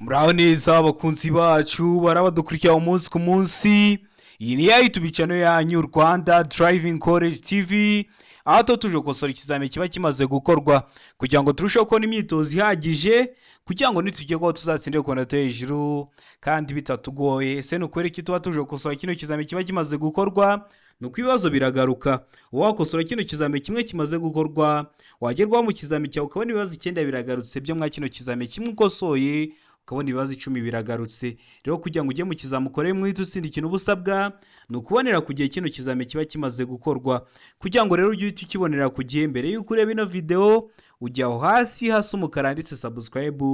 Muraho neza abakunzi bacu barabadukurikira umunsi ku munsi. Iyi ni ya YouTube channel yanyu Rwanda Driving College TV, aho tuje gukosora ikizamini kiba kimaze gukorwa kugira ngo turusheho kubona imyitozo ihagije kugira ngo nitugerwaho tuzatsindire ku manota hejuru kandi bitatugoye. Ese nukwere iki tuba tuje gukosora kino kizamini kiba kimaze gukorwa? Nuko ibibazo biragaruka. Wakosora kino kizamini kimwe kimaze gukorwa, wagerwaho mu kizamini cyawe ukabona ibibazo 9 biragarutse byo mwa kino kizamini kimwe ukosoye, ukabona ibibazo 10 biragarutse. Rero kugira ngo ujye mu kizamu ukore mwite utsinda ikintu ubusabwa ni ukubonera ku gihe kino kizamini kiba kimaze gukorwa. Kugira ngo rero ujye ukibonera ku gihe mbere y'uko ureba ino video, ujya aho hasi umukara handitse subscribe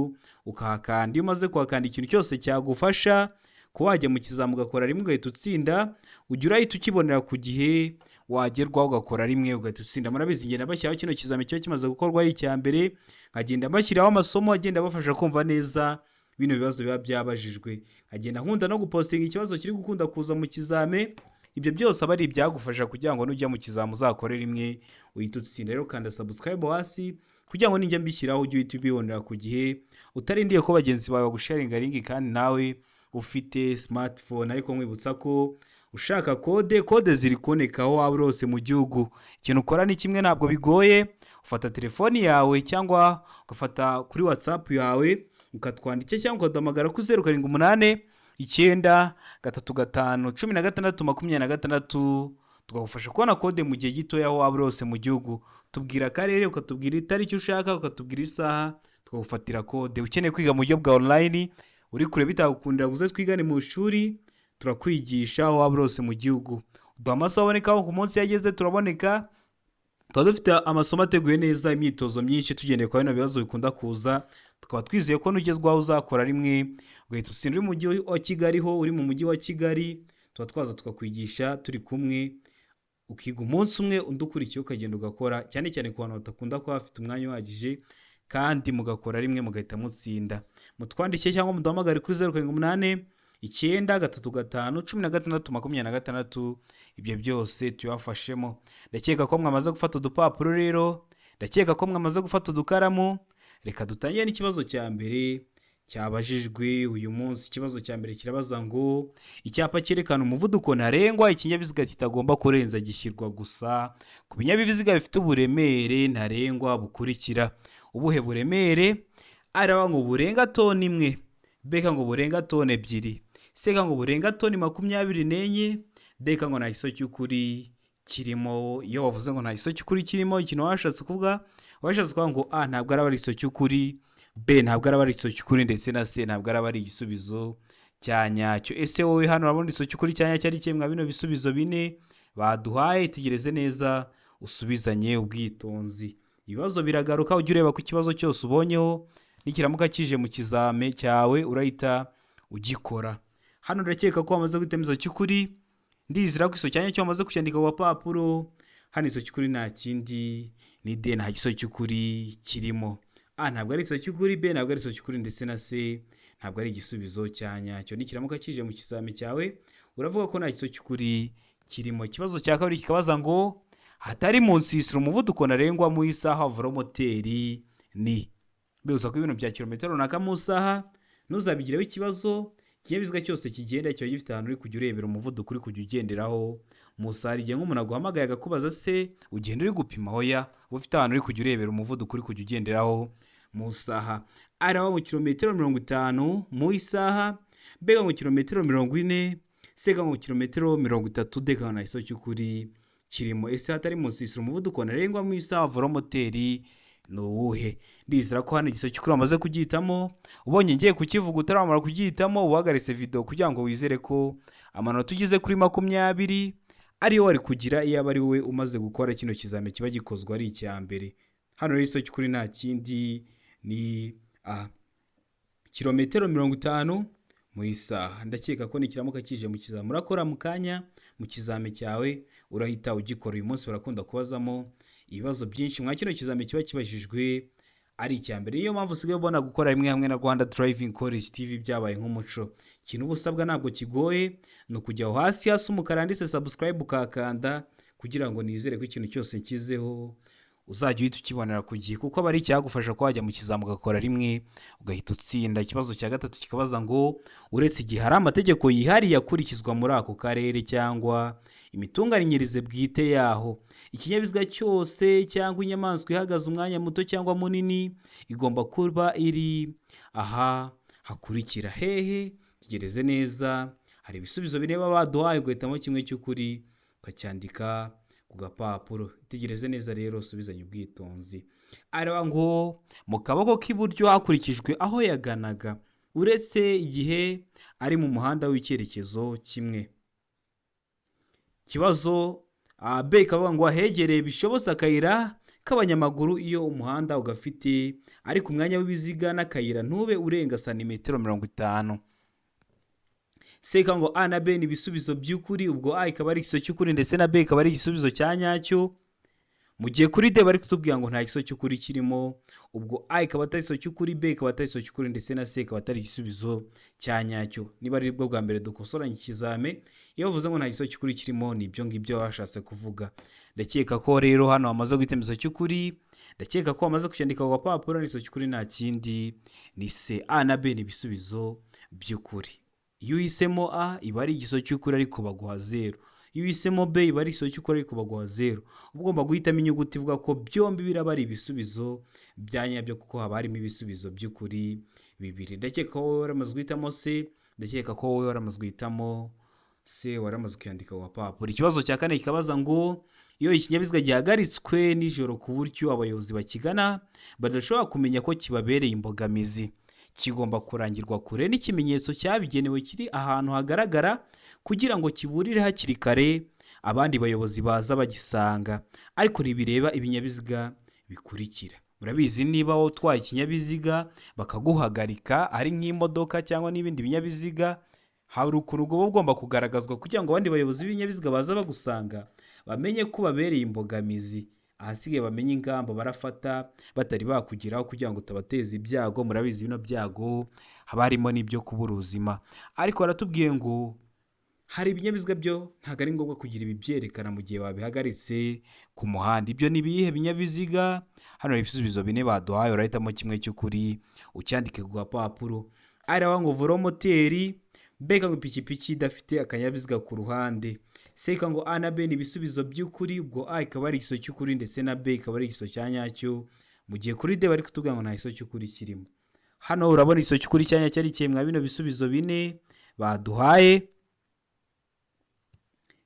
ukahakanda. Iyo umaze kuhakanda ikintu cyose cyagufasha ko wajya mu kizamu ugakora rimwe ugahita utsinda, ujya urahita ukibonera ku gihe wagerwaho ugakora rimwe ugahita utsinda. Murabizi ngenda bashyiraho kino kizamini kiba kimaze gukorwa ari icya mbere, nkagenda bashyiraho amasomo agenda bafasha kumva neza bino bibazo biba byabajijwe, agenda nkunda no gupostinga ikibazo kiri gukunda kuza mu kizame. Ibyo byose aba ari ibyagufasha kugira ngo nujya mu kizamu uzakore rimwe uhita utsinda. Rero kanda subscribe hasi kugira ngo ninjya mbishyiraho ujye uhita ubibonera ku gihe, utarindiye ko bagenzi bawe bagusharinga link kandi nawe ufite smartphone. Ariko nkwibutsa ko ushaka kode ziri kuboneka aho waba urose mu gihugu. Ikintu ukora ni kimwe, ntabwo bigoye. Ufata telefoni yawe cyangwa ugafata kuri WhatsApp yawe ukatwandikira cyangwa ukaduhamagara ku 0789 935 16 tukagufasha kubona kode mu gihe gitoya aho waba urose mu gihugu. Tubwira akarere, ukatubwira itariki ushaka, ukatubwira isaha, tukagufatira kode. Ukeneye kwiga mu buryo bwa online, uri kure bitagukundira guze twigane mu ishuri, turakwigisha aho waba urose mu gihugu. Uduha amasaha aboneka ku munsi yageze turaboneka. Tuba dufite amasomo ateguye neza, imyitozo myinshi tugendeye kwa bino bibazo bikunda kuza. Tukaba twizeye ko nugezwaho uzakora rimwe ugahita utsinda. Uri mu mujyi wa Kigali ho, uri mu mujyi wa Kigali, tuba twaza tukakwigisha turi kumwe, ukiga umunsi umwe undi ukurikiye ukagenda ugakora, cyane cyane ku bantu batakunda kuba bafite umwanya uhagije, kandi mugakora rimwe mugahita mutsinda. Mutwandikiye cyangwa muduhamagare kuri 0789 935 16 ibyo byose tubafashemo. Ndakeka ko mwamaze gufata udupapuro rero, ndakeka ko mwamaze gufata udukaramu. Reka dutangire n'ikibazo cya mbere cyabajijwe uyu munsi. Ikibazo cya mbere kirabaza ngo icyapa cyerekana umuvuduko ntarengwa ikinyabiziga kitagomba kurenza gishyirwa gusa ku binyabiziga bifite uburemere ntarengwa bukurikira. Ubuhe buremere? Araba ngo burenga toni 1, beka ngo burenga toni 2, seka ngo burenga toni 24, deka ngo nta giso cy'ukuri kirimo. Iyo wavuze ngo nta giso cy'ukuri kirimo, ikintu washatse kuvuga ngo A ntabwo araba ari igiso cy'ukuri, B ntabwo araba ari igiso cy'ukuri, ndetse na C ntabwo araba ari igisubizo cya nyacyo. Ese wowe hano urabona igiso cy'ukuri cya nyacyo ari kimwe bino bisubizo bine baduhaye? Tegereze neza usubizanye ubwitonzi. Ibibazo biragaruka, ujye ureba ku kibazo cyose ubonyeho, nikiramuka kije mu kizame cyawe urahita ugikora. Hano ndakeka ko wamaze guhitamo igiso cy'ukuri, ndizira ko igiso cya nyacyo wamaze kucyandika ku papuro. Hano igiso cy'ukuri nta kindi ni D, nta giso cy'ukuri kirimo. A ntabwo ari igiso cy'ukuri, B ntabwo ari igiso cy'ukuri, ndetse na C ntabwo ari igisubizo cya nyacyo. Nikiramuka kije mu kizame cyawe uravuga ko nta giso cy'ukuri kirimo. Ikibazo cya kabiri kikabaza ngo hatari mu nsisiro umuvuduko ntarengwa mu isaha velomoteri ni. Mbese ko ibintu bya kilometero runaka mu isaha ntuzabigireho ikibazo. Ikinyabiziga cyose kigenda kiba gifite ahantu uri kujya urebera umuvuduko uri kujya ugenderaho mu isaha. Igihe nk'umuntu aguhamagaye akakubaza se ugenda uri gupima, hoya uba ufite ahantu uri kujya urebera umuvuduko uri kujya ugenderaho mu isaha. Araba mu kilometero 50 mu isaha, bega mu kilometero 40, sega mu kilometero 30, deka na iso cy'ukuri kirimo. Ese hatari mu nsisiro umuvuduko ntarengwa mu isaha velomoteri ni uwuhe? Ndizera ko hano igiso cy'ukuri wamaze kugihitamo. Ubonye ngiye kukivuga utaramara kugihitamo, uhagaritse video kugira ngo wizere ko amanota ugize kuri 20 ariyo wari kugira iyo aba ari wowe umaze gukora kino kizame kiba gikozwe ari icya mbere. Hano rero igiso cy'ukuri nta kindi ni A, kilometero 50 mu isaha. Ndakeka ko nikiramuka kije mu kizame urakora mu kanya mu kizame cyawe urahita ugikora. Uyu munsi barakunda kubazamo ibibazo byinshi mwa kino kizame kiba kibajijwe ari icya mbere. Niyo mpamvu usigaye ubona gukora rimwe hamwe na Rwanda Driving College TV byabaye nk'umuco. Ikintu ubusabwa ntabwo kigoye, ni ukujya aho hasi umukara handitse subscribe ukakanda kugira ngo nizere ko ikintu cyose nshyizeho uzajya uhita ukibonera ku gihe kuko aba ari icyagufasha ko wajya mu kizami ugakora rimwe ugahita utsinda. Ikibazo cya gatatu kikabaza ngo uretse igihe hari amategeko yihariye akurikizwa muri ako karere cyangwa imitunganyirize bwite yaho, ikinyabiziga cyose cyangwa inyamaswa ihagaze umwanya muto cyangwa munini igomba kuba iri aha hakurikira. Hehe, tegereze neza, hari ibisubizo bine baba baduhaye ugahitamo kimwe cy'ukuri ukacyandika ku gapapuro. Tegereze neza rero usubizanye ubwitonzi. Areba ngo mu kaboko k'iburyo hakurikijwe aho yaganaga uretse igihe ari mu muhanda w'icyerekezo kimwe. Ikibazo B ikavuga ngo ahegereye bishobotse akayira k'abanyamaguru iyo umuhanda ugafite ariko umwanya w'ibiziga n'akayira ntube urenga santimetero 50. Seka ngo A na B ni ibisubizo by'ukuri, ubwo A ikaba ari igisubizo cy'ukuri ndetse na B ikaba ari igisubizo cya nyacyo. Mu gihe kuri D bari kutubwira ngo nta gisubizo cy'ukuri kirimo, ubwo A ikaba atari igisubizo cy'ukuri, B ikaba atari igisubizo cy'ukuri ndetse na C ikaba atari igisubizo cya nyacyo. Niba ari bwo bwa mbere dukosoranye ikizame, iyo bavuze ngo nta gisubizo cy'ukuri kirimo ni ibyo ngibyo bashatse kuvuga. Ndakeka ko rero hano bamaze guhitamo igisubizo cy'ukuri, ndakeka ko bamaze kucyandika ku gapapuro. Igisubizo cy'ukuri nta kindi ni C. A na B ni ibisubizo by'ukuri. Iyo uhisemo A iba ari igisubizo cy'ukuri ariko baguha 0. Iyo uhisemo B iba ari igisubizo cy'ukuri ariko baguha 0. Ugomba guhitamo inyuguti ivuga ko byombi biraba ari ibisubizo bya nyabyo kuko haba harimo ibisubizo by'ukuri bibiri. Ndakeka ko wowe waramaze guhitamo C, ndakeka ko wowe waramaze guhitamo C, waramaze kuyandika ku gapapuro. Ikibazo cya kane kikabaza ngo iyo ikinyabiziga gihagaritswe nijoro ku buryo abayobozi bakigana badashobora kumenya ko kibabereye imbogamizi, kigomba kurangirwa kure n'ikimenyetso cyabigenewe kiri ahantu hagaragara kugira ngo kiburire hakiri kare abandi bayobozi baza bagisanga, ariko ntibireba ibinyabiziga bikurikira. Murabizi niba wowe utwaye ikinyabiziga bakaguhagarika ari nk'imodoka cyangwa n'ibindi binyabiziga, hari ukuntu uba ugomba kugaragazwa kugira ngo abandi bayobozi b'ibinyabiziga baza bagusanga bamenye ko babereye imbogamizi, ahasigaye bamenye ingamba barafata batari bakugeraho kugira ngo utabateza ibyago. Murabizi bino byago haba harimo n'ibyo kubura ubuzima, ariko baratubwiye ngo hari ibinyabiziga byo ntabwo ari ngombwa kugira ibi byerekana mu gihe babihagaritse ku muhanda. Ibyo ni ibihe binyabiziga? Hano hari ibisubizo bine baduhaye, urahitamo kimwe cy'ukuri ucyandike ku gapapuro. Areba ngo velomoteri, B ngo ipikipiki idafite akanyabiziga ku ruhande, C ngo A na B ni ibisubizo by'ukuri, ubwo A ikaba ari igisubizo cy'ukuri ndetse na B ikaba ari igisubizo cya nyacyo. Mu gihe kuri D bari kutubwira ngo nta gisubizo cy'ukuri kirimo. Hano urabona igisubizo cy'ukuri cya nyacyo ari kimwe bino bisubizo bine baduhaye.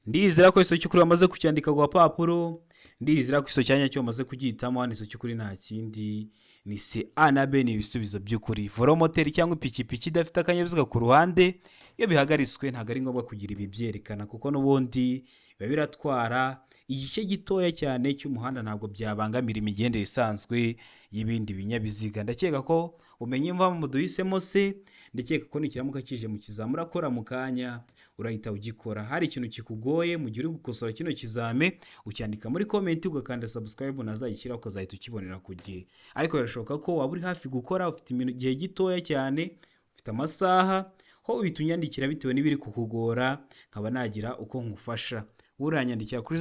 Ndizera ko igisubizo cy'ukuri bamaze kucyandika ku gapapuro, ndizera ko igisubizo cya nyacyo bamaze kugihitamo. Hano igisubizo cy'ukuri nta kindi ni C. A na B ni ibisubizo by'ukuri. Velomoteri cyangwa ipikipiki idafite akanyabiziga ku ruhande iyo bihagaritswe ntabwo ari ngombwa kugira ibi byerekana kuko n'ubundi biba biratwara igice gitoya cyane cy'umuhanda, ntabwo byabangamira imigendere isanzwe y'ibindi binyabiziga. Ndakeka ko umenye impamvu duhisemo C, ndakeka ko nikiramuka kije mu kizami urakora mu kanya urahita ugikora. Hari ikintu kikugoye mu gihe uri gukosora kino kizame ucyandika muri comment ugakanda subscribe nazayishyira ukazahita ukibonera ku gihe. Ariko birashoboka ko waba uri hafi gukora ufite igihe gitoya cyane, ufite amasaha, ho uhita unyandikira bitewe n'ibiri kukugora nkaba nagira uko ngufasha. Uranyandikira kuri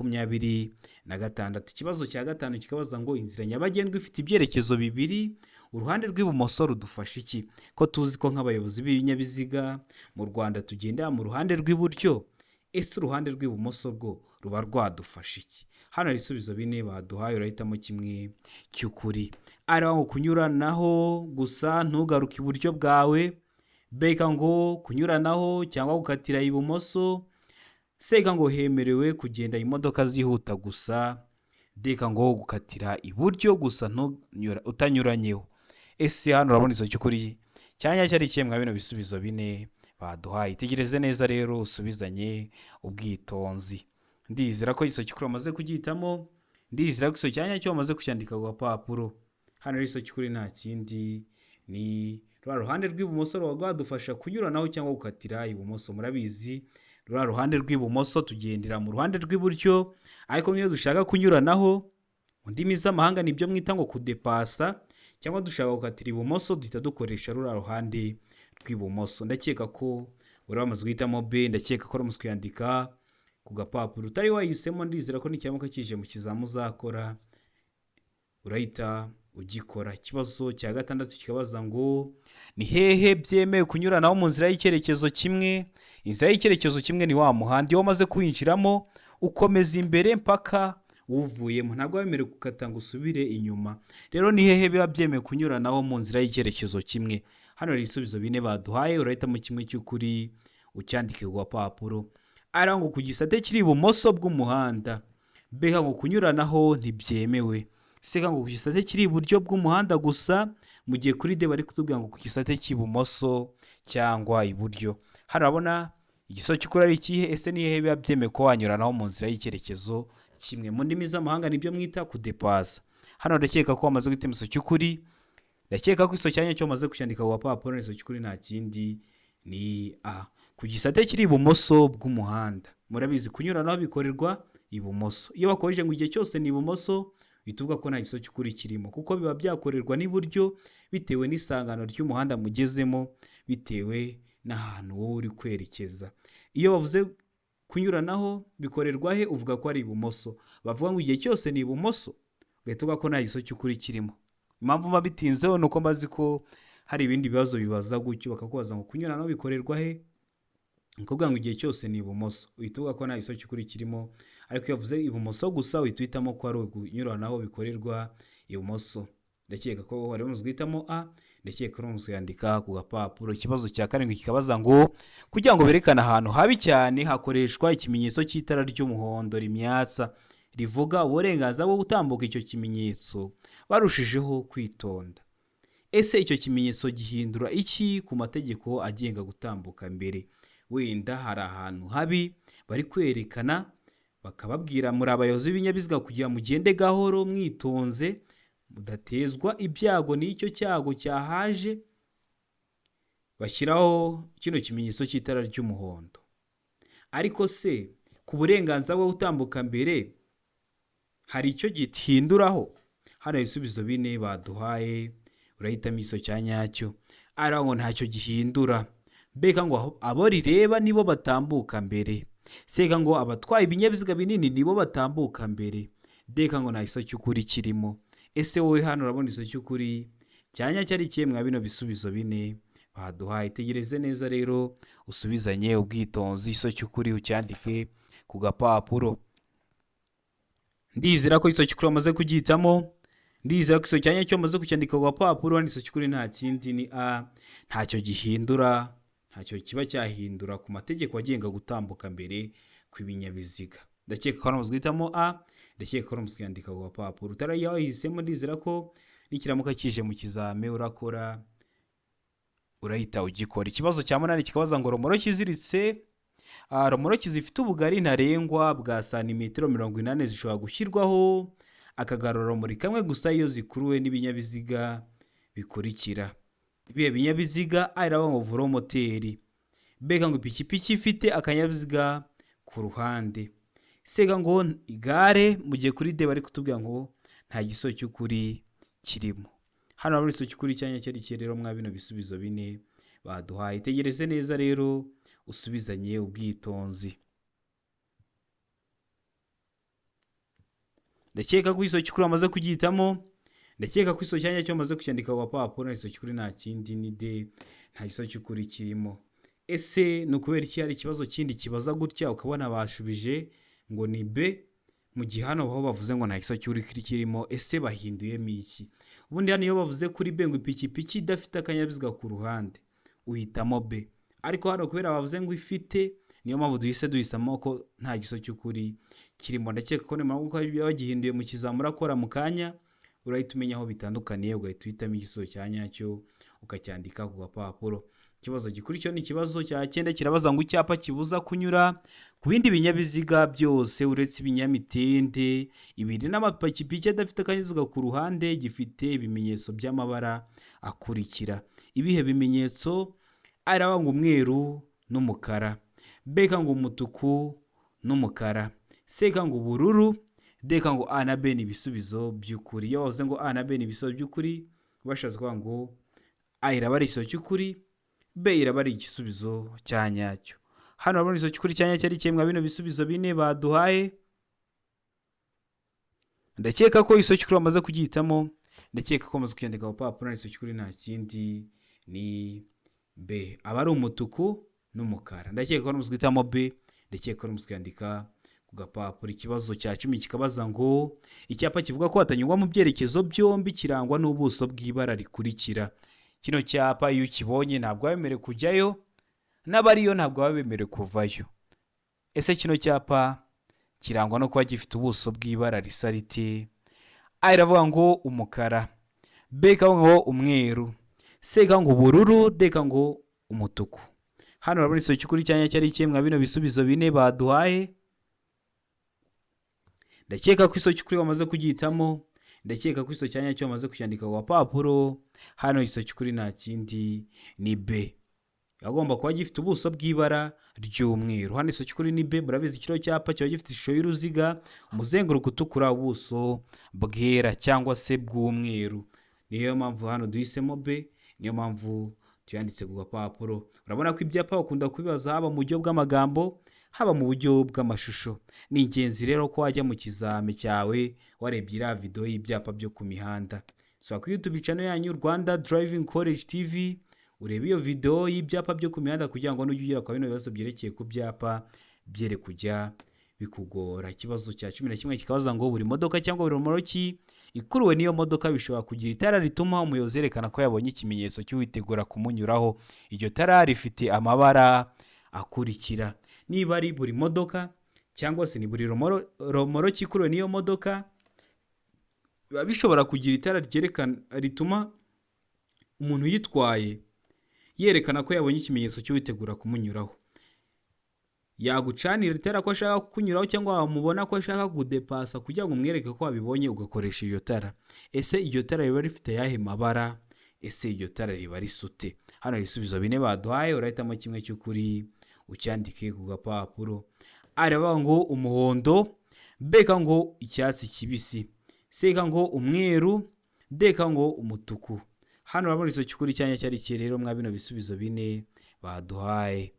0789931626. Ikibazo cya gatanu kikabaza ngo inzira nyabagendwa ifite ibyerekezo bibiri, uruhande rw'ibumoso rudufasha iki? Ko tuzi ko nk'abayobozi b'ibinyabiziga mu Rwanda tugendera mu ruhande rw'iburyo, ese uruhande rw'ibumoso rwo ruba rwadufasha iki? Hano hari ibisubizo bine baduhaye, urahitamo kimwe cy'ukuri. Areba ngo kunyuranaho gusa ntugaruke iburyo bwawe, B ngo kunyuranaho cyangwa gukatira ibumoso, C ngo hemerewe kugenda imodoka zihuta gusa, D ngo gukatira iburyo gusa utanyuranyeho. Ese hano urabona igisubizo cy'ukuri cyanya cyari kimwe bino bisubizo bine baduhaye. Tegereze neza rero usubizanye ubwitonzi. Ndizera ko igisubizo cy'ukuri bamaze kugihitamo, ndizera ko igisubizo cyanya cyo bamaze kucyandika ku gapapuro. Hano igisubizo cy'ukuri nta kindi ni ruhande rw'ibumoso ruba rwadufasha kunyuranaho cyangwa gukatira ibumoso. Murabizi ruhande rw'ibumoso tugendera mu ruhande rw'iburyo, ariko niyo dushaka kunyuranaho mu ndimi z'amahanga nibyo mwita ngo kudepasa, cyangwa dushaka gukatira ibumoso duhita dukoresha ruhande rw'ibumoso. Ndakeka ko uri bamaze guhitamo B, ndakeka ko uramaze kuyandika ku gapapuro utari wahisemo. Ndizera ko n'ikiramuka kije mu kizamu uzakora urahita ugikora. Ikibazo cya gatandatu kikabaza ngo ni hehe byemewe kunyuranaho mu nzira y'icyerekezo kimwe? Inzira y'icyerekezo kimwe ni wa muhanda iyo wamaze kuwinjiramo ukomeza imbere mpaka uvuyemo, ntabwo wemerewe gukata ngo usubire inyuma. Rero ni hehe biba byemewe kunyuranaho mu nzira y'icyerekezo kimwe? Hano hari ibisubizo bine baduhaye, urahitamo kimwe cy'ukuri ucyandike ku gapapuro. Ara ngo ku gisate kiri ibumoso bw'umuhanda. B ngo kunyuranaho ntibyemewe. C ngo ku gisate kiri iburyo bw'umuhanda gusa, mu gihe kuri D bari kutubwira ngo ku gisate cy'ibumoso cyangwa iburyo. Hano urabona igisubizo cy'ukuri ari ikihe? Ese ni hehe biba byemewe ko wanyuranaho mu nzira y'icyerekezo kimwe? Mu ndimi z'amahanga nibyo mwita kudepasa. Hano ndakeka ko wamaze guhita igisubizo cy'ukuri. Ndakeka ko iso cyanya cyo wamaze kucyandika ku gapapuro, igisubizo cy'ukuri nta kindi ni A. Ku gisate kiri ibumoso bw'umuhanda. Murabizi kunyuranaho bikorerwa ibumoso. Iyo bakoresheje ngo igihe cyose ni ibumoso, bituvuga ko nta gisubizo cy'ukuri kirimo, kuko biba byakorerwa n'iburyo bitewe n'isangano ry'umuhanda mugezemo, bitewe n'ahantu wowe uri kwerekeza. Iyo bavuze kunyuranaho bikorerwa he, uvuga ko ari ibumoso. Bavuga ngo igihe cyose ni ibumoso, ugahita uvuga ko nta gisubizo cy'ukuri kirimo. Impamvu mba bitinzeho ni uko mbazi ko hari ibindi bibazo bibaza gutyo, bakakubaza ngo kunyuranaho bikorerwa he, ukuvuga ngo igihe cyose ni ibumoso, uhita uvuga ko nta gisubizo cy'ukuri kirimo. Ariko iyo bavuze ibumoso gusa uhita uhitamo ko ari kunyuranaho bikorerwa ibumoso. Ndakeka ko wari umaze guhitamo A, ndakeka ko umaze kuyandika ku gapapuro. Ikibazo cya karindwi kikabaza ngo kugira ngo berekane ahantu habi cyane hakoreshwa ikimenyetso cy'itara ry'umuhondo rimyatsa rivuga uburenganzira bwo gutambuka. Icyo kimenyetso barushijeho kwitonda. Ese icyo kimenyetso gihindura iki ku mategeko agenga gutambuka mbere? Wenda hari ahantu habi bari kwerekana, bakababwira muri abayobozi b'ibinyabiziga kugira mugende gahoro mwitonze, mudatezwa ibyago n'icyo cyago cyahaje, bashyiraho kino kimenyetso cy'itara ry'umuhondo. Ariko se ku burenganzira bwo gutambuka mbere hari icyo gihinduraho? Hano ibisubizo bine baduhaye, urahitamo iso cya nyacyo. Ara ngo ntacyo gihindura. Beka ngo abo rireba nibo batambuka mbere. Seka ngo abatwaye ibinyabiziga binini nibo batambuka mbere. Deka ngo nta gisubizo cy'ukuri kirimo. Ese wowe hano urabona igisubizo cy'ukuri cyanya cyari ikihe mwa bino bisubizo bine baduhaye? Tegereze neza rero usubizanye ubwitonzi, igisubizo cy'ukuri ucyandike ku gapapuro. Ndizera ko igisubizo cy'ukuri wamaze kugihitamo. Ndizera ko igisubizo cyanya cyo wamaze kucyandika ku gapapuro. Igisubizo cy'ukuri nta kindi ni A, ntacyo gihindura, ntacyo kiba cyahindura ku mategeko agenga gutambuka mbere kw'ibinyabiziga. Ndakeka ko wamaze guhitamo A, ndakeka ko wamaze kuyandika ku gapapuro. Utarayihisemo ndizera ko n'ikiramuka kije mu kizame urakora urahita ugikora. Ikibazo cya munani kikabaza ngo romoroki iziritse. Romoroki zifite ubugari ntarengwa bwa santimetero 80 zishobora gushyirwaho akagarurarumuri kamwe gusa iyo zikuruwe n'ibinyabiziga bikurikira. Ibihe binyabiziga? Aravuga ngo velomoteri. B ngo ipikipiki ifite akanyabiziga ku ruhande. C ngo igare, mu gihe kuri D bari kutubwira ngo nta gisubizo cy'ukuri kirimo. Hano hari igisubizo cy'ukuri cyanya cyari rero mwa bino bisubizo bine baduhaye. Tegereze neza rero usubizanye ubwitonzi. Ndakeka ko igisubizo cy'ukuri wamaze kugihitamo. Ndakeka ko igisubizo cyanya cyo wamaze kucyandika ku gapapuro. Igisubizo cy'ukuri nta kindi ni D, nta gisubizo cy'ukuri kirimo. Ese ni ukubera iki hari ikibazo kindi kibaza gutya ukabona bashubije ngo ni B, mu gihe hano aho bavuze ngo nta gisubizo cy'ukuri kirimo? Ese bahinduyemo iki? Ubundi hano iyo bavuze kuri B ngo ipikipiki idafite akanyabiziga ku ruhande, uhitamo B. Ariko hano kubera bavuze ngo ifite, niyo mpamvu duhisamo ko nta gisubizo cy'ukuri kirimo. Ndakeka ko nyuma y'uko bagihinduye mu kizamu urakora mu kanya, urahita umenya aho bitandukaniye, ugahita uhitamo igisubizo cya nyacyo ukacyandika ku gapapuro. Ikibazo gikurikiyeho ni ikibazo cya 9 kirabaza ngo icyapa kibuza kunyura ku bindi binyabiziga byose uretse ibinyamitende ibiri n'amapikipiki adafite akanyabiziga ku ruhande gifite ibimenyetso by'amabara akurikira. Ibihe bimenyetso? Aravuga ngo umweru n'umukara. B ngo umutuku n'umukara. C ngo ubururu. D ngo A na B ni ibisubizo by'ukuri. Iyo bavuze ngo A na B ni ibisubizo by'ukuri, bashatse kuvuga ngo A iraba ari igisubizo cy'ukuri, B iraba ari igisubizo cya nyacyo. hano urabona izo kuri cyanya cyari kimwe bino bisubizo bine baduhaye. Ndakeka ko iso kuri wamaze kugihitamo, ndakeka ko wamaze kucyandika ku papuro. Iso kuri nta kindi ni B, aba ari umutuku n'umukara. Ndakeka ko wamaze guhitamo B, ndakeka ko wamaze kuyandika ku gapapuro. Ikibazo cya 10 kikabaza ngo icyapa kivuga ko hatanyurwa mu byerekezo byombi kirangwa n'ubuso bw'ibara rikurikira. Kino cyapa iyo ukibonye ntabwo wabemerewe kujyayo, n'abariyo ntabwo wabemerewe kuvayo. Ese kino cyapa kirangwa no kuba gifite ubuso bw'ibara risa rite? A iravuga ngo umukara, B ikavuga ngo umweru, C ikavuga ngo ubururu, D ikavuga ngo umutuku. Hano urabona iso kuri cyanya cyari kimwe bino bisubizo bine baduhaye. Ndakeka ko iso kuri wamaze kugihitamo, ndakeka ko iso cyanya cyo wamaze kucyandika ku papuro. Hano iso kuri nta kindi ni B, agomba kuba gifite ubuso bw'ibara ry'umweru. Hano iso kuri ni B, murabizi kino cyapa kiba gifite ishusho y'uruziga, umuzenguruko utukura, ubuso bwera cyangwa se bw'umweru. Niyo mpamvu hano duhisemo B, niyo mpamvu tuyanditse ku gapapuro. Urabona ko ibyapa bakunda kubibaza haba mu buryo bw'amagambo, haba mu buryo bw'amashusho. Ni ingenzi rero ko wajya mu kizame cyawe warebye iriya video y'ibyapa byo ku mihanda. So kuri YouTube channel yanyu Rwanda Driving College TV, urebe iyo video y'ibyapa byo ku mihanda kugira ngo nujye ugira kwa bino bibazo byerekeye ku byapa byere kujya bikugora. Ikibazo cya 11 kikabaza ngo buri modoka cyangwa buri rumoroki ikuruwe niyo modoka bishobora kugira itara rituma umuyobozi yerekana ko yabonye ikimenyetso cy'uwitegura kumunyuraho. Iryo tara rifite amabara akurikira. Niba ari buri modoka cyangwa se ni buri rumoroki ikuruwe niyo modoka, biba bishobora kugira itara ryerekana rituma umuntu yitwaye yerekana ko yabonye ikimenyetso cy'uwitegura kumunyuraho. Yagucanira itara ko ashaka kukunyuraho cyangwa wamubona ko ashaka kudepasa kugira ngo umwereke ko wabibonye ugakoresha iyo tara. Ese iyo tara riba rifite yahe mabara? Ese iyo tara riba risute? Hano ibisubizo bine baduhaye, urahitamo kimwe cy'ukuri ucyandike ku gapapuro. A iravuga ngo umuhondo, B ikavuga ngo icyatsi kibisi, C ikavuga ngo umweru, D ikavuga ngo umutuku. Hano urabona iso kuri cyanya cyari cye rero mwa bino bisubizo bine baduhaye.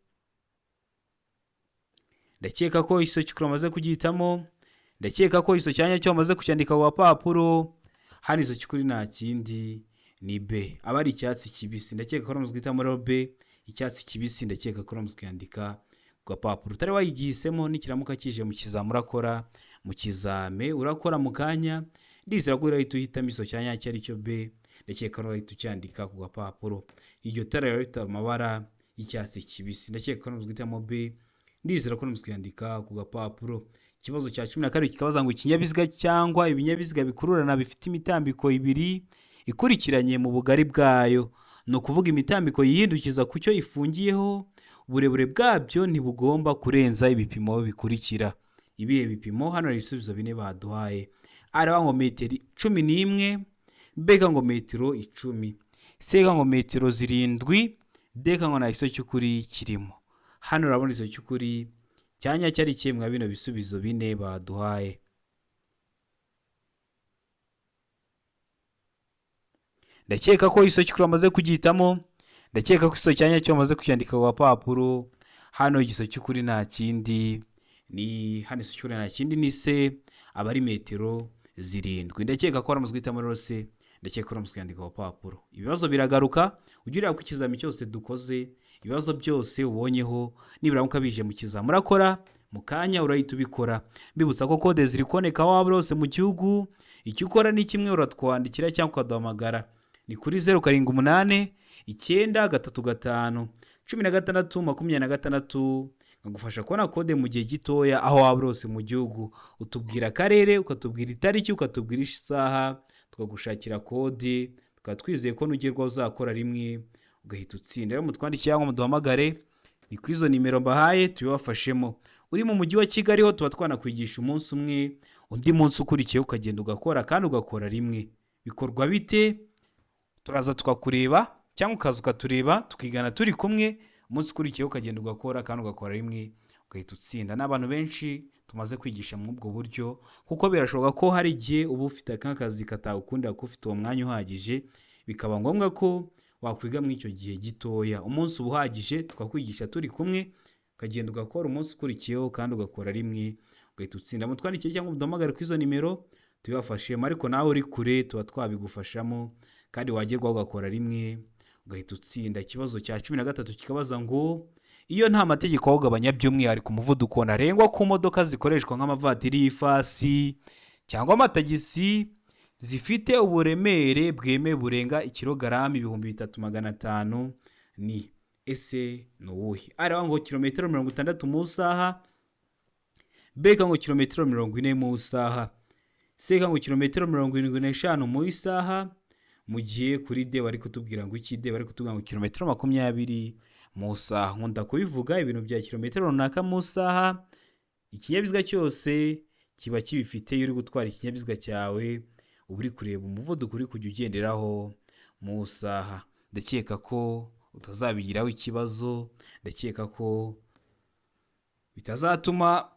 Ndakeka ko iso kuri wamaze kugihitamo, ndakeka ko iso cyanya cyo wamaze kucyandika ku gapapuro. Hano iso kuri nta kindi ni B, aba ari icyatsi kibisi. Ndakeka ko wamaze guhitamo rero B, icyatsi kibisi. Ndakeka ko wamaze kuyandika ku gapapuro. Utari wayigisemo nikiramuka kije mu kizame urakora, mu kizame urakora mu kanya, ndizera ko urahita uhitamo iso cyanya cyari cyo B. Ndakeka ko urahita ucyandika ku gapapuro. Iryo tara rifite amabara y'icyatsi kibisi. Ndakeka ko wamaze guhitamo B, ndizera ko wamaze kuyandika ku gapapuro. Ikibazo cya 12 kikabaza ngo ikinyabiziga cyangwa ibinyabiziga bikururana bifite imitambiko ibiri ikurikiranye mu bugari bwayo, no kuvuga imitambiko yihindukiza ku cyo ifungiyeho, uburebure bwabyo ntibugomba kurenza ibipimo bikurikira. Ibihe bipimo? Hano hari ibisubizo bine baduhaye. Aravuga ngo metero 11, B ikavuga ngo metero 10, C ikavuga ngo metero 7, D ikavuga ngo nta iso cy'ukuri kirimo. Hano urabona iso cy'ukuri cyanya cyari kimwe bino bisubizo bine baduhaye. Ndakeka ko iso cy'ukuri wamaze kugihitamo, ndakeka ko iso cyanya cyo wamaze kucyandika ku gapapuro. Hano igiso cy'ukuri nta kindi ni, hano iso cy'ukuri nta kindi ni C, aba ari metero 7. Ndakeka ko wamaze guhitamo rero C, ndakeka ko wamaze kuyandika ku gapapuro. Ibibazo biragaruka, ugirira ku kizami cyose dukoze, ibibazo byose ubonyeho nibiramuka bije mu kizami urakora mu kanya urahita ubikora. Mbibutsa ko code ziri koneka waba rose mu gihugu, icyo ukora ni kimwe, uratwandikira cyangwa ukaduhamagara. Ni kuri 078 935 16 26, nkagufasha kubona code mu gihe gitoya aho waba rose mu gihugu. Utubwira akarere, ukatubwira itariki, ukatubwira isaha, tukagushakira code, tukatwizeye ko nugerwa uzakora rimwe ugahita utsinda. Rero mutwandikira cyangwa muduhamagare, ni kuri izo nimero mbahaye tubibafashemo. Uri mu mujyi wa Kigali ho tuba twanakwigisha umunsi umwe, undi munsi ukurikiye ukagenda ugakora kandi ugakora rimwe. Bikorwa bite? Turaza tukakureba cyangwa ukaza ukatureba tukigana turi kumwe, umunsi ukurikiye ukagenda ugakora kandi ugakora rimwe ugahita utsinda. N'abantu benshi tumaze kwigisha mu ubwo buryo, kuko birashoboka ko hari igihe uba ufite akazi katagukundira ko ufite uwo mwanya uhagije, bikaba ngombwa ko wakwiga muri icyo gihe gitoya. Umunsi uba uhagije tukakwigisha turi kumwe, ukagenda ugakora umunsi ukurikiyeho kandi ugakora rimwe ugahita utsinda. Mutwandikire cyangwa muduhamagare kuri izo nimero tubibafashemo, ariko nawe uri kure tuba twabigufashamo kandi wagerwaho ugakora rimwe ugahita utsinda. Ikibazo cya 13 kikabaza ngo iyo nta mategeko awugabanya by'umwihariko umuvuduko ntarengwa ku modoka zikoreshwa nk'amavatiri y'ifasi cyangwa amatagisi zifite uburemere bwemewe burenga ikilogaramu 3500 ni ese ni uwuhe? Aravuga ngo kilometero 60 mu isaha, B ngo kilometero 40 mu isaha, C ngo kilometero 75 mu isaha, mu gihe kuri D bari kutubwira ngo iki? D bari kutubwira ngo kilometero 20 mu isaha. Nkunda kubivuga ibintu bya kilometero runaka mu isaha, ikinyabiziga cyose kiba kibifite. Iyo uri gutwara ikinyabiziga cyawe uba uri kureba umuvuduko uri kujya ugenderaho mu isaha. Ndakeka ko utazabigiraho ikibazo, ndakeka ko bitazatuma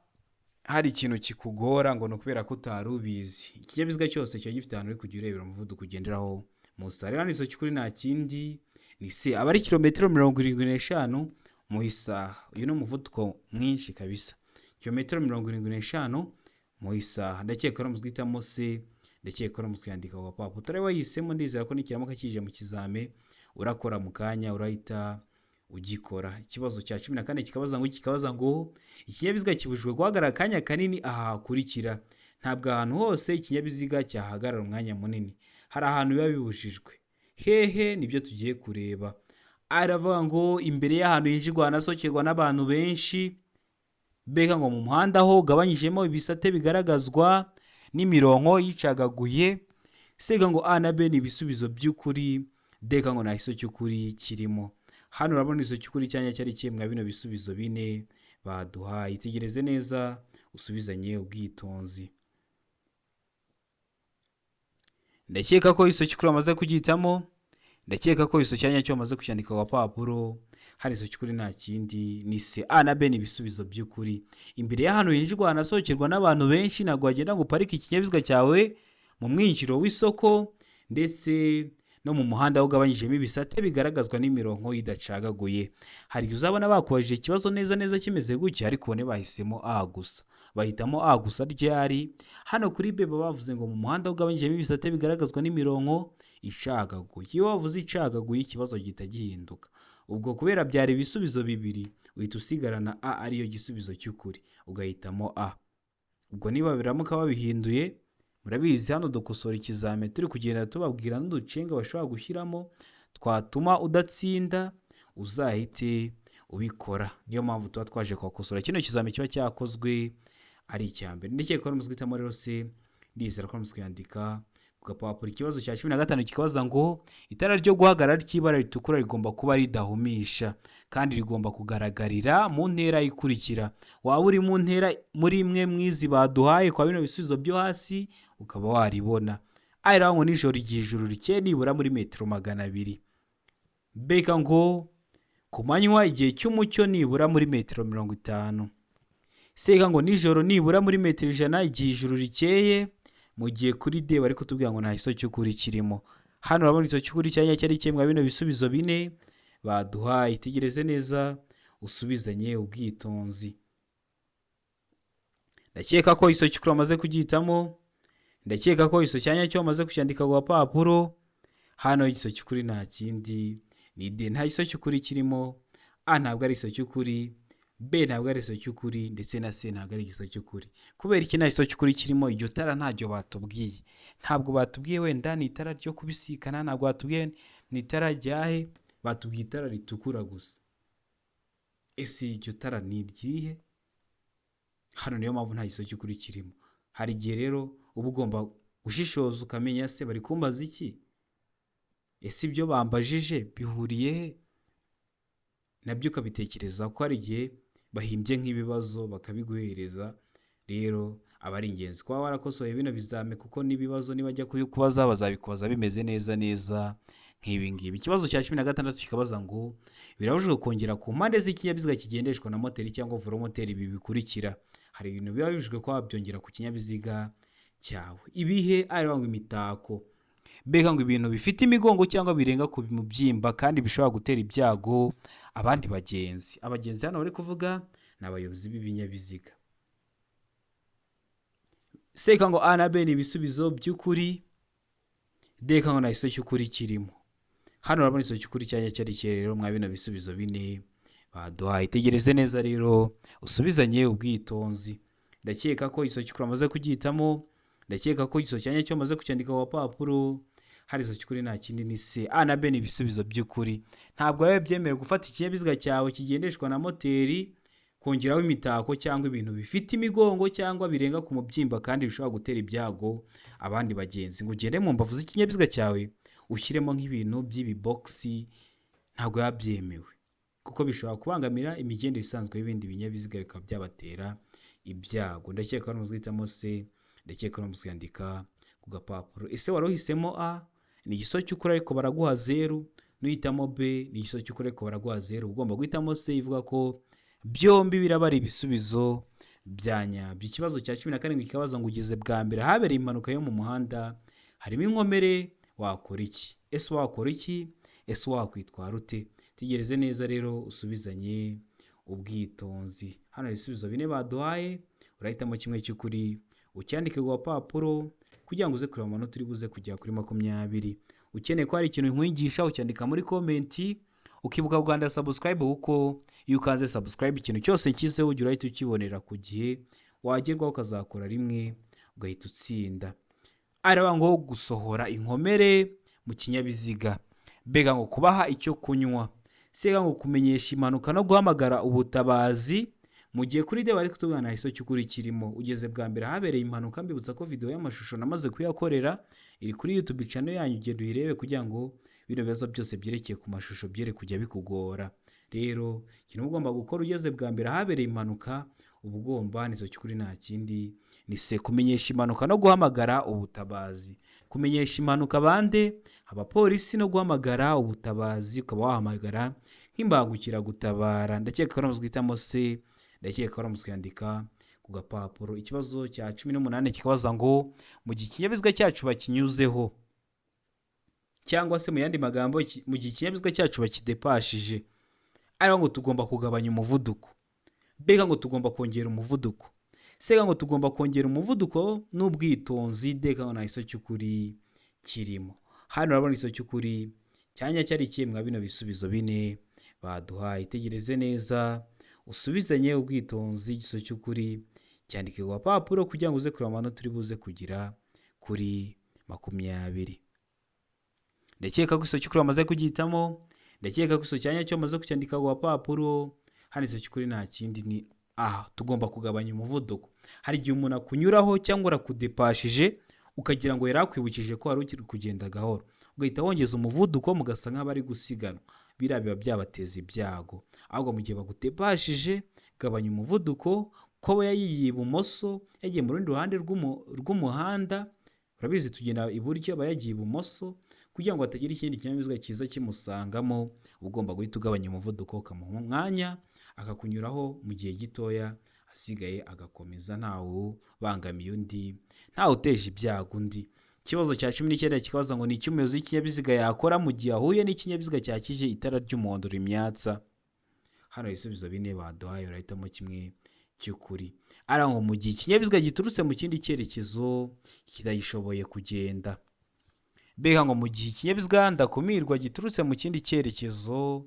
hari ikintu kikugora ngo no kubera ko utari ubizi. Ikinyabiziga cyose kiba gifite ahantu uri kujya urebera umuvuduko ugenderaho mu isaha. Rero nizo cy'ukuri nta kindi ni C, aba ari kilometero 75 mu isaha. Uyu ni umuvuduko mwinshi kabisa, kilometero 75 mu isaha. Ndakeka ko muzwitamo C, ndakeka ko muzwandika ku gapapuro. Utari wahisemo ndizera ko nikiramuka kije mu kizame urakora mu kanya urahita ugikora. Ikibazo cya 14 kikabaza ngo ikinyabiziga kibujijwe guhagarara akanya kanini aha hakurikira. Ntabwo ahantu hose ikinyabiziga cyahagarara umwanya munini, hari ahantu biba bibujijwe. Hehe nibyo tugiye kureba. Aravuga ngo imbere y'ahantu hinjirwa hanasohokerwa n'abantu benshi. Bega ngo mu muhanda ho ugabanyijemo ibisate bigaragazwa n'imirongo yicagaguye. Sega ngo A na B ni ibisubizo by'ukuri, Deka ngo nta iso cy'ukuri kirimo. Hano urabona iso cy'ukuri cyanya cyari kimwe bino bisubizo bine baduhaye. Itegereze neza usubizanye ubwitonzi. Ndakeka ko iso cy'ukuri amaze kugitamo, ndakeka ko iso cyanya cyo amaze kucyandika ku gapapuro. Hari iso cy'ukuri nta kindi ni C. A na B ni ibisubizo by'ukuri. Imbere y'ahantu hinjirwa hanasohokerwa n'abantu benshi, ntabwo wagenda ngo uparike ikinyabiziga cyawe mu mwinjiro w'isoko ndetse no mu muhanda ugabanyijemo ibisate bigaragazwa n'imirongo idacagaguye. Hari igihe uzabona bakubajije ikibazo neza neza kimeze gutya, ariko bone bahisemo A gusa, bahitamo A gusa ryari. Hano kuri B bavuze ngo mu muhanda ugabanyijemo ibisate bigaragazwa n'imirongo icagaguye. Iyo wavuze icagaguye ikibazo gihita gihinduka. Ubwo kubera byari ibisubizo bibiri uhita usigarana A ariyo gisubizo cy'ukuri ugahitamo A. Ubwo niba biramuka babihinduye, murabizi hano dukosora ikizame turi kugenda tubabwira n'uducenga bashobora gushyiramo twatuma udatsinda, uzahite ubikora. Niyo mpamvu tuba twaje kwakosora kino kizame kiba cyakozwe ari icyambere. Ndakeka ko muzwitamo rero C, ndizera ko muzwandika ku gapapuro. Ikibazo cya 15 kikabaza ngo itara ryo guhagarara ry'ibara ritukura rigomba kuba ridahumisha kandi rigomba kugaragarira mu ntera ikurikira. Waba uri mu ntera muri imwe mwizi baduhaye kwa bino bisubizo byo hasi ukaba waribona. Ayira ngo nijoro igihe ijuru rikeye nibura muri metero 200. Beka ngo ku manywa igihe cy'umucyo nibura muri metero 50. Seka ngo nijoro nibura muri metero 100 igihe ijuru rikeye, mu gihe kuri D bari kutubwira ngo nta iso cy'ukuri kirimo. Hano urabona iso cy'ukuri cyanya cyari kimwe bino bisubizo bine baduhaye. Itegereze neza usubizanye ubwitonzi. Ndakeka ko iso cy'ukuri amaze kugitamo, ndakeka ko iso cyanya cyo amaze kucyandika ku gapapuro. Hano iso cy'ukuri nta kindi ni D, nta iso cy'ukuri kirimo. A ntabwo ari iso cy'ukuri, B ntabwo ari iso cy'ukuri, ndetse na C ntabwo ari iso cy'ukuri. Kubera iki nta iso cy'ukuri kirimo? Iryo tara ntajyo batubwiye. Ntabwo batubwiye wenda ni itara ryo kubisikana, ntabwo batubwiye ni itara ryahe, batubwiye itara ritukura gusa. Ese iryo tara ni iryihe? Hano niyo mpamvu nta iso cy'ukuri kirimo. Hari igihe rero uba ugomba gushishoza ukamenya se bari kumbaza iki, ese ibyo bambajije bihuriye he? Nabyo ukabitekereza ko hari igihe bahimbye nk'ibibazo bakabiguhereza. Rero aba ari ingenzi kuba warakosoye bino bizame, kuko n'ibibazo nibajya kubaza bazabikubaza bimeze neza neza nk'ibi ngibi. Ikibazo cya 16 kikabaza ngo birabujijwe kongera ku mpande z'ikinyabiziga kigendeshwa na moteri cyangwa velomoteri ibi bikurikira. Hari ibintu biba bibujijwe ko wabyongera ku kinyabiziga cyawe. Ibihe? Ariho ngo imitako. Beka ngo ibintu bifite imigongo cyangwa birenga ku mubyimba kandi bishobora gutera ibyago abandi bagenzi. Abagenzi hano bari kuvuga ni abayobozi b'ibinyabiziga. Seka ngo A na B ni ibisubizo by'ukuri, D ngo nta gisubizo cy'ukuri kirimo. Hano urabona igisubizo cy'ukuri cyanya cyari rero mwa bino bisubizo bine baduhaye. Tegereze neza rero usubizanye ubwitonzi. Ndakeka ko igisubizo cy'ukuri amaze kugihitamo, ndakeka ko igisubizo cyanya cyo amaze kucyandika ku papuro. Hari igisubizo cy'ukuri nta kindi ni C. A na B ni ibisubizo by'ukuri. Ntabwo biba byemewe gufata ikinyabiziga cyawe kigendeshwa na moteri kongeraho imitako cyangwa ibintu bifite imigongo cyangwa birenga ku mubyimba kandi bishobora gutera ibyago abandi bagenzi. Ngo ugende mu mbavu z'ikinyabiziga cyawe ushyiremo nk'ibintu by'ibibogisi, ntabwo biba byemewe kuko bishobora kubangamira imigendere isanzwe y'ibindi binyabiziga bikaba byabatera ibyago. Ndakeka ko muzihitamo C, ndakeka ko muziyandika ku gapapuro. Ese wari uhisemo A ni igisubizo cy'ukuri ariko baraguha 0, nuhitamo B ni igisubizo cy'ukuri ariko baraguha 0. Ugomba guhitamo C ivuga ko byombi biraba ari ibisubizo bya nyabyo. Ikibazo cya 17 kikabaza ngo ugeze bwa mbere habereye impanuka yo mu muhanda, harimo inkomere, wakora iki? Ese wakora iki? Ese wakwitwara ute? Tegereze neza rero usubizanye ubwitonzi. Hano ibisubizo bine baduhaye, urahitamo kimwe cy'ukuri ucyandike ku gapapuro kugira ngo uze kureba amanota uri buze kujya kuri 20. Ukeneye ko hari ikintu nkwigisha ucyandika muri komenti, ukibuka kuganda subscribe kuko iyo ukanze subscribe ikintu cyose kizeho ujya urahita ukibonera ku gihe, wagerwaho ukazakora rimwe ugahita utsinda. Araba ngo gusohora inkomere mu kinyabiziga, bega ngo kubaha icyo kunywa, sega ngo kumenyesha impanuka no guhamagara ubutabazi. Mu gihe kuri de bari kutubwira nta gisubizo cy'ukuri kirimo. Ugeze bwa mbere habereye impanuka, mbibutsa ko video y'amashusho namaze kuyakorera iri kuri YouTube channel yanyu, ugenda uyirebe kugira ngo bino bibazo byose byerekeye ku mashusho byere kujya bikugora. Rero ikintu ugomba gukora ugeze bwa mbere habereye impanuka, uba ugomba nizo cy'ukuri nta kindi ni C, kumenyesha impanuka no guhamagara ubutabazi. Kumenyesha impanuka bande? Abapolisi, no guhamagara ubutabazi ukaba wahamagara nk'imbangukiragutabara. Ndakeka ko muzwitamo C, ndakeka ko muzwandika ku gapapuro. Ikibazo cya 18 kikabaza ngo mu gihe ikinyabiziga cyacu bakinyuzeho, cyangwa se mu yandi magambo mu gihe ikinyabiziga cyacu bakidepashije, ariko ngo tugomba kugabanya umuvuduko, bega ngo tugomba kongera umuvuduko, sega ngo tugomba kongera umuvuduko n'ubwitonzi, deka ngo nta gisubizo cy'ukuri kirimo. Hano urabona igisubizo cy'ukuri cyanya cyari kimwe bino bisubizo bine baduhaye. Tegereze neza usubizanye ubwitonzi, igisubizo cy'ukuri cyandike ku gapapuro kugira ngo uze kureba amanota uri buze kugira kuri 20. Ndakeka ko igisubizo cy'ukuri wamaze kugihitamo, ndakeka ko igisubizo cyanya cyo maze kucyandika ku gapapuro. Hano igisubizo cy'ukuri nta kindi ni A, tugomba kugabanya umuvuduko. Hari igihe umuntu akunyuraho cyangwa urakudepashije ukagira ngo yarakwibukije ko wari ukiri kugenda gahoro, ugahita wongeza umuvuduko mugasa nk'abari gusiganwa, biriya biba byabateza ibyago. Ahubwo mu gihe bagutepashije, gabanya umuvuduko, ko yayiye ibumoso yagiye mu rundi ruhande rw'umuhanda, urabizi tugenda iburyo aba yagiye ibumoso, kugira ngo hatagira ikindi kinyabiziga kiza kimusangamo. Ugomba guhita ugabanya umuvuduko ukamuha umwanya akakunyuraho mu gihe gitoya, asigaye agakomeza ntawe bangamiye undi, ntawe uteje ibyago undi. Ikibazo cya 19 kikabaza ngo ni iki umuyobozi w'ikinyabiziga yakora mu gihe ahuye n'ikinyabiziga cyakije itara ry'umuhondo rimyatsa. Hano ibisubizo bine baduhaye, urahitamo kimwe cy'ukuri. Ara ngo mu gihe ikinyabiziga giturutse mu kindi cyerekezo kidashoboye kugenda, bega ngo mu gihe ikinyabiziga ndakumirwa giturutse mu kindi cyerekezo,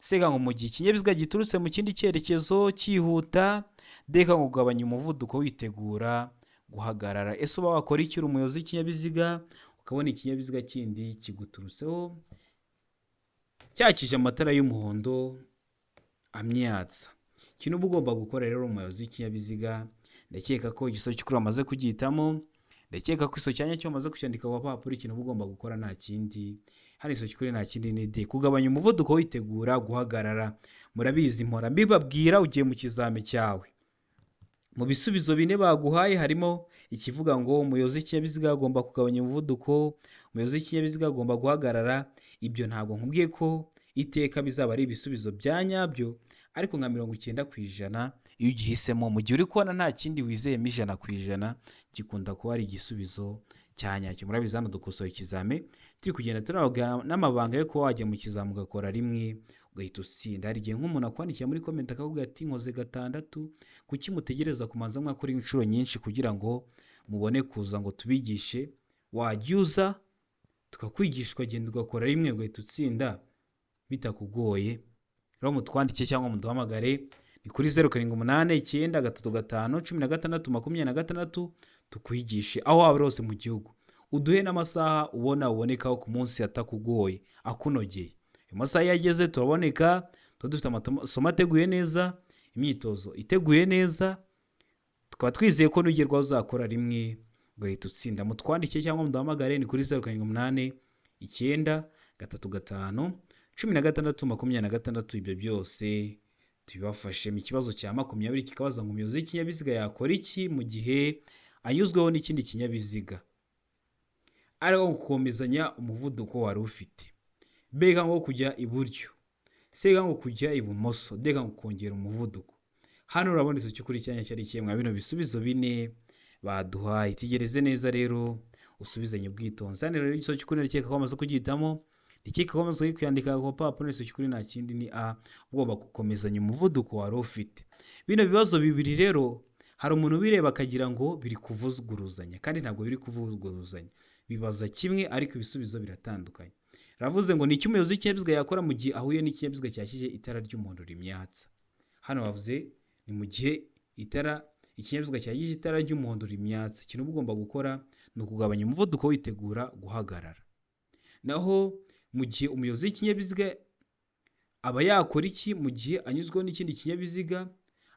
sega ngo mu gihe ikinyabiziga giturutse mu kindi cyerekezo cyihuta, deka ngo kugabanya umuvuduko witegura guhagarara. Ese uba wakora iki uri umuyobozi w'ikinyabiziga ukabona ikinyabiziga kindi kiguturutseho cyakije amatara y'umuhondo amyatsa? Ikintu uba ugomba gukora rero umuyobozi w'ikinyabiziga, ndakeka ko igisubizo cy'ukuri wamaze kugihitamo, ndakeka ko iso cyanya cyo maze kucyandika ku papuro. Ikintu uba ugomba gukora nta kindi, hari igisubizo cy'ukuri nta kindi ni D, kugabanya umuvuduko witegura guhagarara. Murabizi mpora mbibabwira ugiye mu kizami cyawe, mu bisubizo bine baguhaye harimo ikivuga ngo umuyobozi w'ikinyabiziga agomba kugabanya umuvuduko, umuyobozi w'ikinyabiziga agomba guhagarara. Ibyo ntabwo nkubwiye ko iteka bizaba ari ibisubizo bya nyabyo, ariko nka 90% iyo ugihisemo mu gihe uri kubona nta kindi wizeyemo 100% gikunda kuba ari igisubizo cya nyacyo. Murabizi hano dukosoye ikizame turi kugenda turababwira n'amabanga yo kuba wajya mu kizami ugakora rimwe ugahita utsinda. Hari igihe nk'umuntu akwandikiye muri comment akavuga ati nkoze 6, kuki mutegereza kumanza mwakora inshuro nyinshi kugira ngo mubone kuza ngo tubigishe? Wajya uza tukakwigisha ukagenda ugakora rimwe ugahita utsinda bitakugoye. Rero mutwandikiye cyangwa muduhamagare ni kuri 0789335626 tukwigishe aho waba hose mu gihugu. Uduhe n'amasaha ubonekaho ku munsi atakugoye akunogeye. Ayo masaha yageze turaboneka, dufite amasomo ateguye neza, imyitozo iteguye neza, tukaba twizeye ko nugerwaho uzakora rimwe ugahita utsinda. Mutwandikiye cyangwa muduhamagare ni kuri 0789351626. Ibyo byose tubibafashemo. Ikibazo cya 20 kikabaza ngo umuyobozi w'ikinyabiziga yakora iki mu gihe anyuzweho n'ikindi kinyabiziga ariko gukomezanya umuvuduko wari ufite? Bega ngo kujya iburyo, sega ngo kujya ibumoso, dega ngo kongera umuvuduko. Hano urabona icyo kuri cyanya cyari kimwe bino bisubizo 4 baduhaye. Tegereze neza rero usubizanye ubwitonzi. Hano rero icyo kuri nakeka ko bamaze kugitamo, ikeka ko bamaze kwandika ku papuro. Icyo kuri nta kindi ni A, ugomba gukomezanya umuvuduko wari ufite. Bino bibazo bibiri rero hari umuntu bireba akagira ngo biri kuvuguruzanya, kandi ntabwo biri kuvuguruzanya, bibaza kimwe ariko ibisubizo biratandukanye. Ravuze ngo ni iki umuyobozi w'ikinyabiziga yakora mu gihe ahuye n'ikinyabiziga cyashije itara ry'umuhondo rimyatsa. Hano bavuze ni mu gihe ikinyabiziga cyashije itara ry'umuhondo rimyatsa, ikintu ugomba gukora ni ukugabanya umuvuduko witegura guhagarara. Naho mu gihe umuyobozi w'ikinyabiziga aba yakora iki mu gihe anyuzweho n'ikindi kinyabiziga?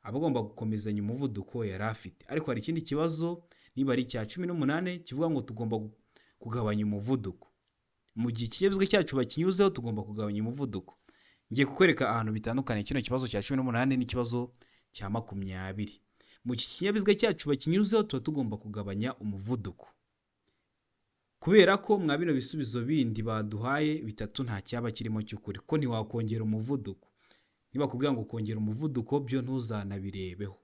Aba agomba gukomezanya umuvuduko yari afite. Ariko hari ikindi kibazo niba ari icya 18 kivuga ngo tugomba kugabanya umuvuduko. Mu gihe ikinyabiziga cyacu bakinyuzeho tugomba kugabanya umuvuduko. Ngiye kukwereka ahantu bitandukanye kino kibazo cya 18 n'ikibazo cya 20. Mu gihe ikinyabiziga cyacu bakinyuzeho tuba tugomba kugabanya umuvuduko. Kubera ko mwa bino bisubizo bindi baduhaye bitatu nta cyaba kirimo cy'ukuri, ko ntiwakongera umuvuduko. Niba kubwira ngo kongera umuvuduko byo ntuzanabirebeho,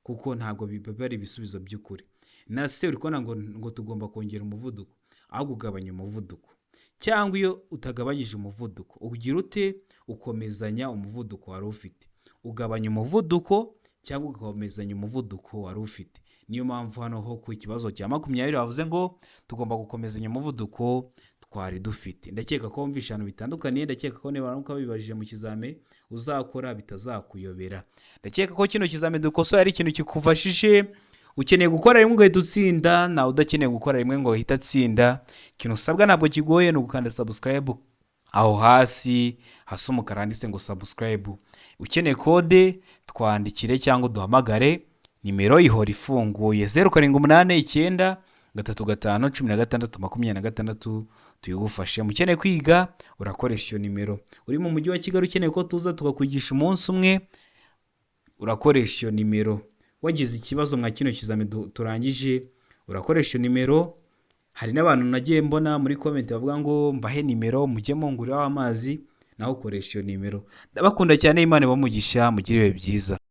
kuko ntabwo biba ari ibisubizo by'ukuri. Nase uri kubona ngo tugomba kongera umuvuduko, aho kugabanya umuvuduko. Cyangwa iyo utagabanyije umuvuduko ugira ute? Ukomezanya umuvuduko wari ufite. Ugabanya umuvuduko cyangwa ugakomezanya umuvuduko wari ufite. Niyo mpamvu hano ho ku kibazo cya 20 bavuze ngo tugomba gukomezanya umuvuduko twari dufite. Ndakeka ko wumvisha ahantu bitandukanye, ndakeka ko niba nkuko bibajije mu kizame uzakora bitazakuyobera. Ndakeka ko kino kizame dukosoye ari ikintu kikufashije. Ukeneye gukora rimwe ugahita utsinda, nawe udakeneye gukora rimwe ngo uhita atsinda. Ikintu usabwa ntabwo kigoye, ni ugukanda subscribe aho hasi umukara handitse ngo subscribe. Ukeneye kode twandikire cyangwa duhamagare, nimero ihora ifunguye 0789351626 tuyigufashe. Mukeneye kwiga urakoresha iyo nimero. Uri mu mujyi wa Kigali ukeneye ko tuza tukakwigisha umunsi umwe, urakoresha iyo nimero. Wagize ikibazo mwa kino kizame turangije urakoresha iyo nimero. Hari n'abantu nagiye mbona muri comment bavuga ngo mbahe nimero mujye munguriraho amazi, naho ukoresha iyo nimero. Ndabakunda cyane, Imana ibamugisha, mugire ibihe byiza.